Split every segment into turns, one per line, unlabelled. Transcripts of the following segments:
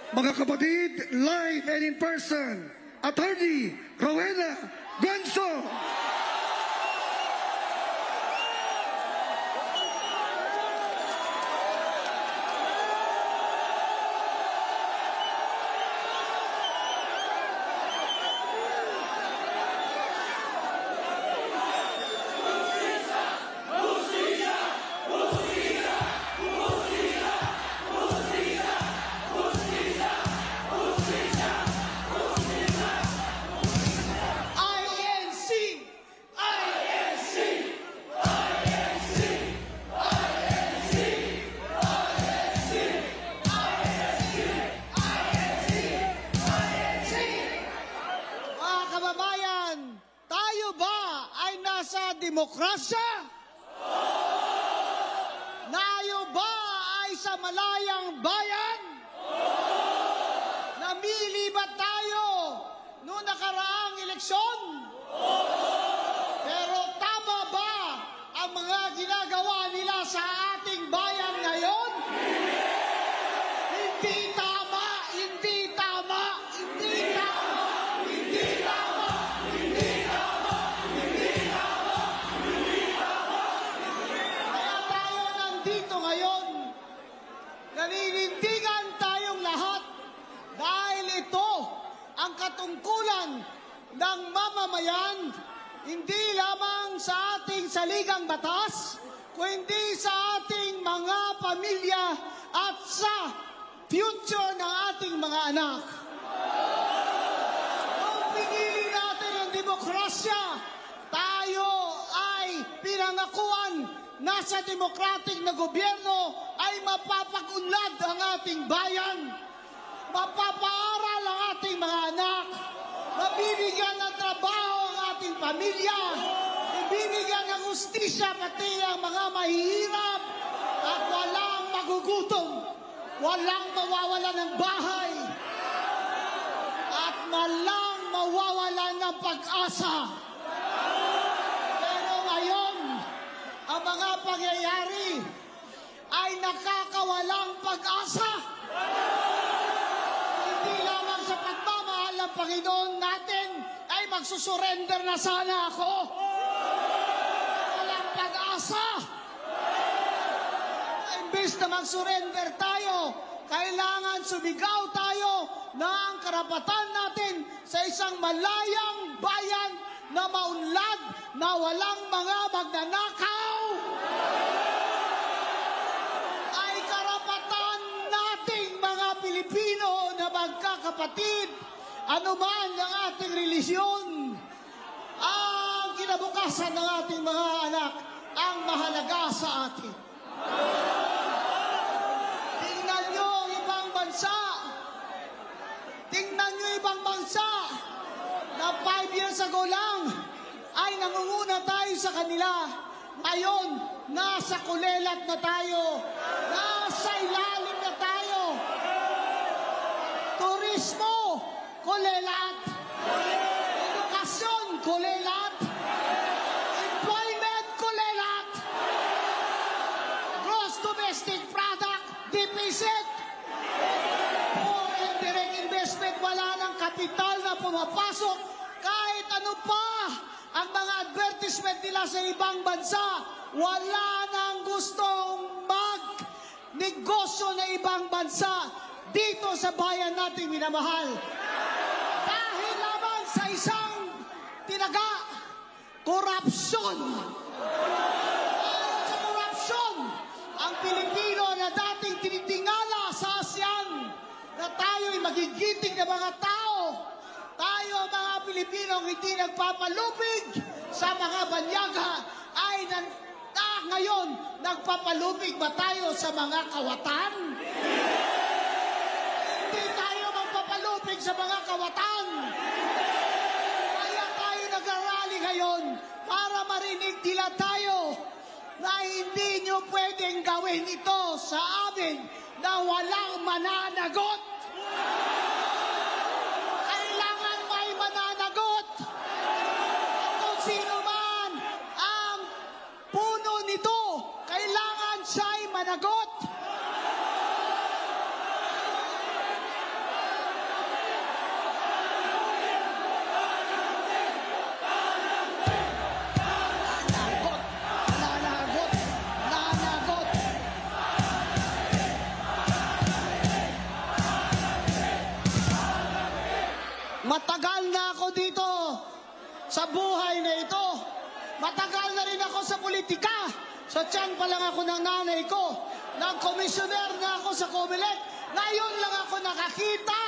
Mga kapatid, live and in person, Attorney Rowena Gonzo.
Demokrasya? Nayo ba ay sa malayang bayan? Namili ba tayo noong nakaraang eleksyon? Pero tama ba ang mga ginagawa nila sa ating bayan ngayon? Hindi tama, hindi tama, hindi tama, hindi tama, hindi tama, hindi tama. Kaya tayo nandito ngayon, naninindigan tayong lahat dahil ito ang katungkulan ng mamamayan, hindi lamang sa ating saligang batas, kundi sa ating mga pamilya at sa future ng ating mga anak. Kung pinili natin ang demokrasya, tayo ay pinangakuan na sa demokratik na gobyerno ay mapapagunlad ang ating bayan, mapapaaral ang ating mga anak, mabibigyan ng trabaho ang ating pamilya, ibibigyan ng hustisya pati ang mga mahihirap at walang magugutom, walang mawawala ng bahay, at walang mawawala ng pag-asa. Pero ngayon, ang mga pangyayari ay nakakawalang pag-asa. Hindi lamang sa pagmamahal ng Panginoon natin ay magsusurrender na sana ako. Walang pag-asa. Imbes na mag-surrender tayo, kailangan sumigaw tayo na ang karapatan natin sa isang malayang bayan na maunlad, na walang mga magnanakaw, ay karapatan nating mga Pilipino na magkakapatid, anuman ang ating relisyon. Ang kinabukasan ng ating mga anak ang mahalaga sa atin. Tingnan nyo ibang bansa. Tingnan nyo ibang bansa na 5 years ago lang ay nangunguna tayo sa kanila. Ngayon, nasa kulelat na tayo. Nasa ilalim na tayo. Turismo, kulelat. Edukasyon, kulelat. Employment, kulelat. Gross domestic product, deficit. Foreign direct investment, wala ng kapital na pumapasok. Kahit ano pa ang mga advertisement nila sa ibang bansa, wala nang gustong mag-negosyo na ibang bansa dito sa bayan nating minamahal. Dahil lamang sa isang tinaga, korupsyon. Sa korupsyon, ang Pilipino na dating tinitingala sa ASEAN na tayo'y magigiting na mga tao, tayo mga Pilipino hindi nagpapalupig sa mga banyaga, ay ngayon nagpapalupig ba tayo sa mga kawatan? Hindi tayo magpapalupig sa mga kawatan. Kaya tayo nag-arali ngayon para marinig nila tayo na hindi nyo pwedeng gawin ito sa amin na walang mananagot. Kailangan may mananagot. Kung sino man ang puno nito, kailangan siya'y managot. sa buhay na ito. Matagal na rin ako sa politika. Sa tiyan pa lang ako ng nanay ko. Nag-komisyoner na ako sa Comelec. Ngayon lang ako nakakita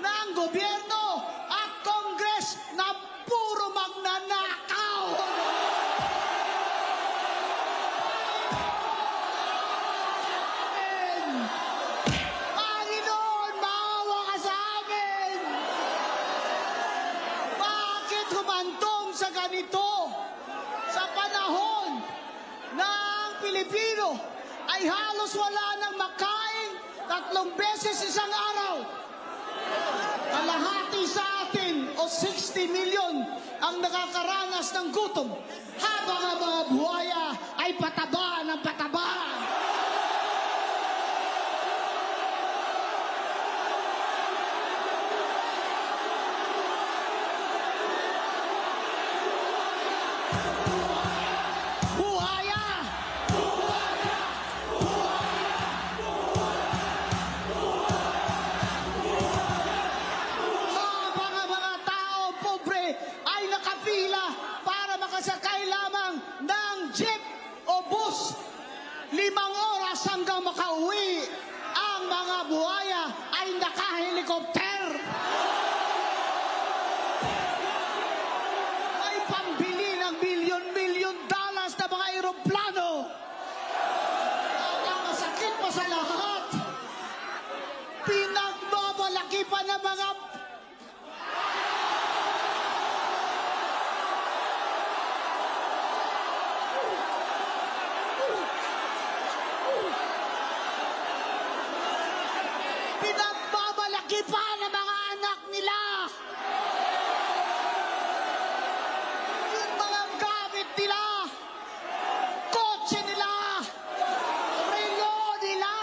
ng gobyerno at Congress na puro magnanakaw. Panginoon, maawa ka sa amin. Bakit humantong sa ganito? Sa panahon ng Pilipino ay halos wala nang makain 3 beses isang araw. Kalahati sa atin o 60 milyon ang nakakaranas ng gutom, habang ang mga buhaya ay pataba ng pataba. Buhaya! Habang ang mga tao pobre ay nakapila para makasakay lamang ng jeep o bus, 5 oras hanggang makauwi, ang mga buhaya ay nakahelikopter. Ay pambili ng milyon-milyon dollars na mga aeroplano. At ang masakit pa sa lahat, pinagmamalaki pa ng mga pinagmamalaki pa ng mga anak nila. Yung mga gamit nila, kotse nila, relo nila,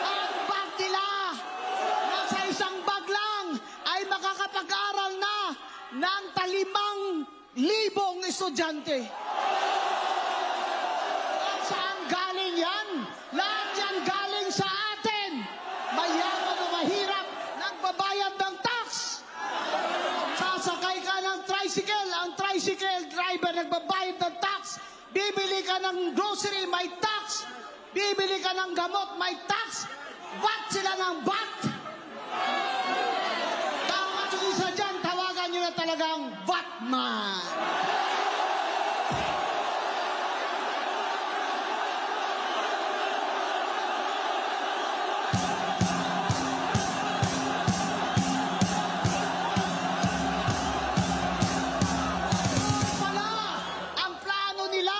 ang bag nila, nasa isang bag lang ay makakapag-aral na ng 5,000 estudyante. At saan galing yan? Lahat yan galing sa atin. Mayaman o mahirap, nagbabayad ng tax. Sasakay ka ng tricycle, ang tricycle driver nagbabayad ng tax. Bibili ka ng grocery, may tax. Bibili ka ng gamot, may tax. Bat sila ng bat. Dapat yung isa dyan, tawagan nyo na talagang Batman. Pala, ang plano nila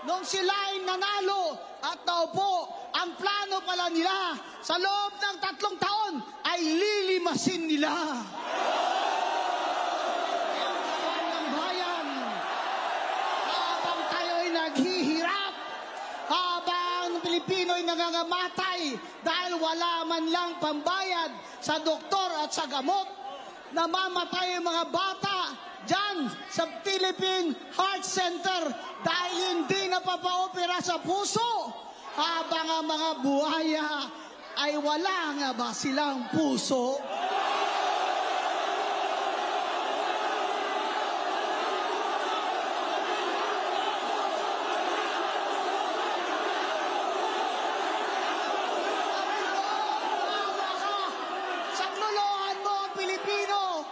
nung sila'y nanalo at naupo, ang plano pala nila sa loob ng 3 taon ay lilimasin nila ang bayan. Habang tayo'y naghihirap, habang ang Pilipino'y nangangamatay dahil wala man lang pambayad sa doktor at sa gamot, namamatay ang mga bata dyan sa Philippine Heart Center dahil hindi napapaopera sa puso, habang ang mga buhaya ay wala nga ba silang puso? Saklolohan mo ang Pilipino.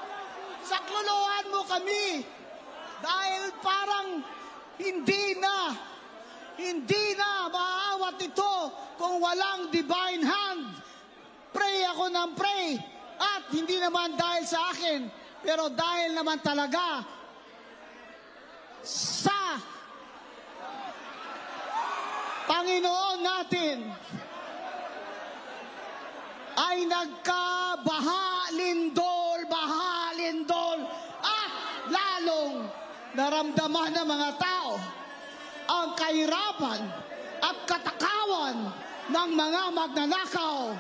Saklolohan mo kami. Dahil parang hindi na maaawat ito kung walang divine hand. Pray ako ng pray. At hindi naman dahil sa akin, pero dahil naman talaga sa Panginoon natin ay nagkabaha, lindol, at lalong naramdaman ng mga tao ang kahirapan at katakawan ng mga magnanakaw.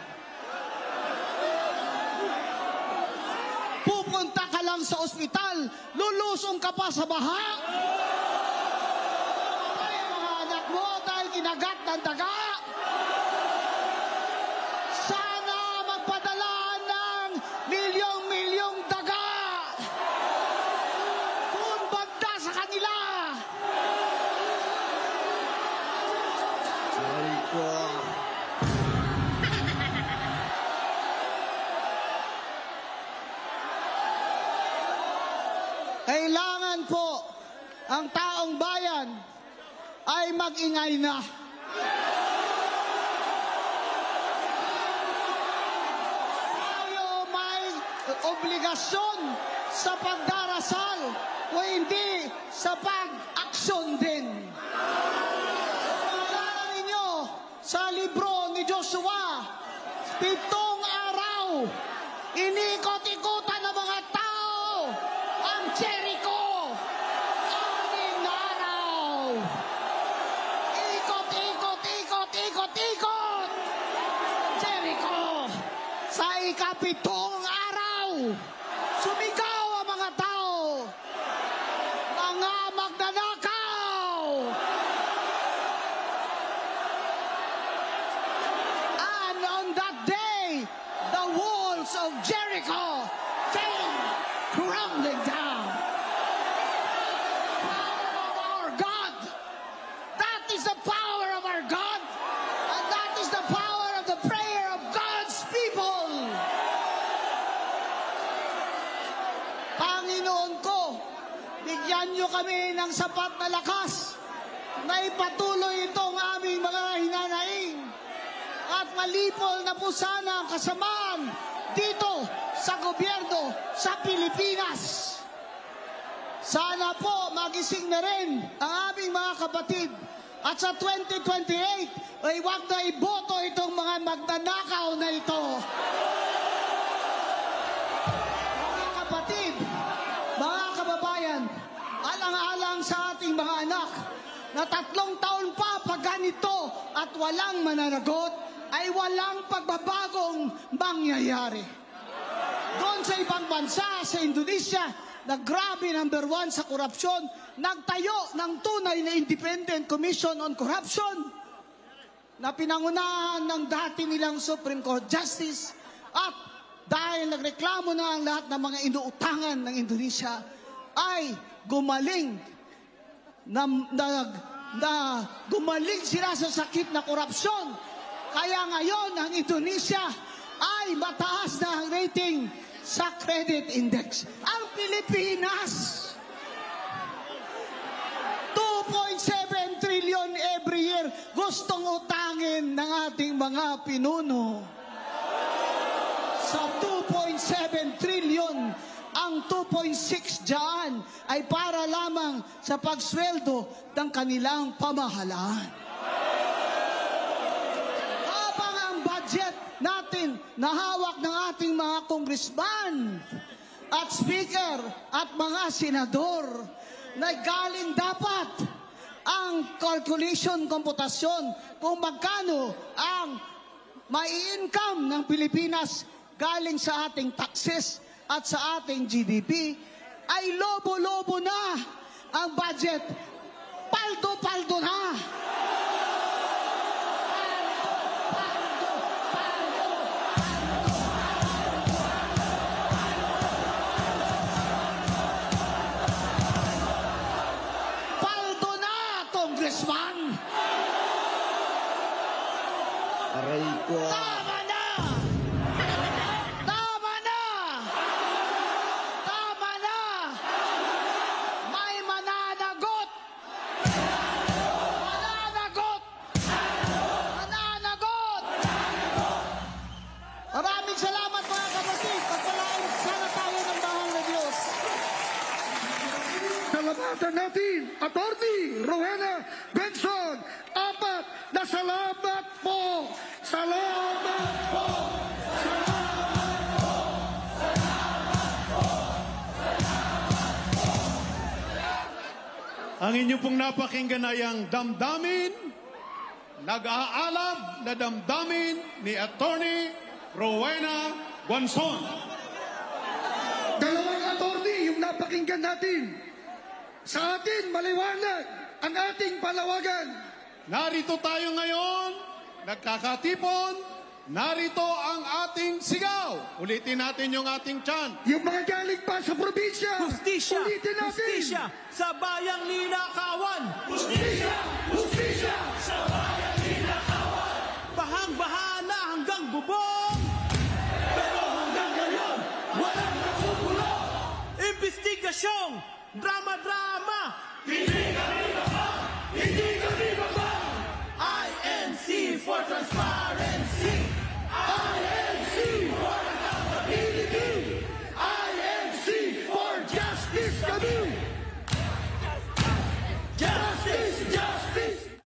Pupunta ka lang sa ospital, lulusong ka pa sa baha. Ay, mga anak mo dahil kinagat ng daga. Sana magpadala ng milyong-milyong daga. kailangan po ang taong bayan ay mag-ingay na. Tayo may obligasyon sa pagdarasal o hindi sa pag-aksyon din. Pagkala ninyo sa libro ni Joshua, 7 araw, inikot-ikutan ng mga tao ang Jericho. 6 araw. Ikot, ikot, ikot, ikot, ikot. Jericho. Sa ika-7 araw, sumigaw ang mga tao. Mga magnanakaw. And on that day, the walls of Jericho came crumbling down. Power of our God. That is the power of our God. And that is the power of the prayer of God's people. Panginoon ko, bigyan niyo kami ng sapat na lakas na ipatuloy itong aming mga hinanaing at malipol na po sana ang kasamaan dito sa gobyerno sa Pilipinas. Sana po magising na rin ang aming mga kapatid at sa 2028 ay huwag na iboto itong mga magnanakaw na ito. Mga kapatid, mga kababayan, alang-alang sa ating mga anak na 3 taon pa pag ganito at walang mananagot, ay walang pagbabagong mangyayari. Doon sa ibang bansa, sa Indonesia, na grabe #1 sa korupsyon, nagtayo ng tunay na Independent Commission on Corruption na pinangunahan ng dati nilang Supreme Court Justice at dahil nagreklamo na ang lahat ng mga inuutangan ng Indonesia ay gumaling gumaling sila sa sakit na korupsyon. Kaya ngayon ang Indonesia ay mataas na ang rating sa credit index. Ang Pilipinas, 2.7 trillion every year gustong utangin ng ating mga pinuno. Sa 2.7 trillion, ang 2.6 dyan ay para lamang sa pagsweldo ng kanilang pamahalaan. Habang ang budget natin na hawak ng ating mga congressman at speaker at mga senador na galing dapat ang calculation, komputasyon kung magkano ang mai-income ng Pilipinas galing sa ating taxes at sa ating GDP, ay lobo-lobo na ang budget. Paldo-paldo na. Paldo na, Congressman.
Aray ko.
Tama na! Tama na! Tama na! May mananagot! Mananagot! Mananagot! Maraming salamat mga kapatid. Pagpalain sana tayo ng mahal na Diyos.
Salamatan natin, Atty. Rowena Benson. 4 na salamat po. Salamat po.
Ang inyo pong napakinggan ay ang damdamin, nag-aalab na damdamin ni Atty. Rowena Benson.
Dalawang attorney yung napakinggan natin. Sa atin, maliwanag ang ating palawagan.
Narito tayo ngayon, nagkakatipon, narito ang ating sigaw. Ulitin natin yung ating chant.
Yung mga galing pa sa probinsya,
Hustisya!
ulitin natin.
Hustisya sa bayang ninakawan!
Hustisya! Hustisya! Sa bayang ninakawan!
Bahang-baha na hanggang bubong!
Pero hanggang ngayon, walang nakukulong!
Investigasyong! Drama-drama! transparent.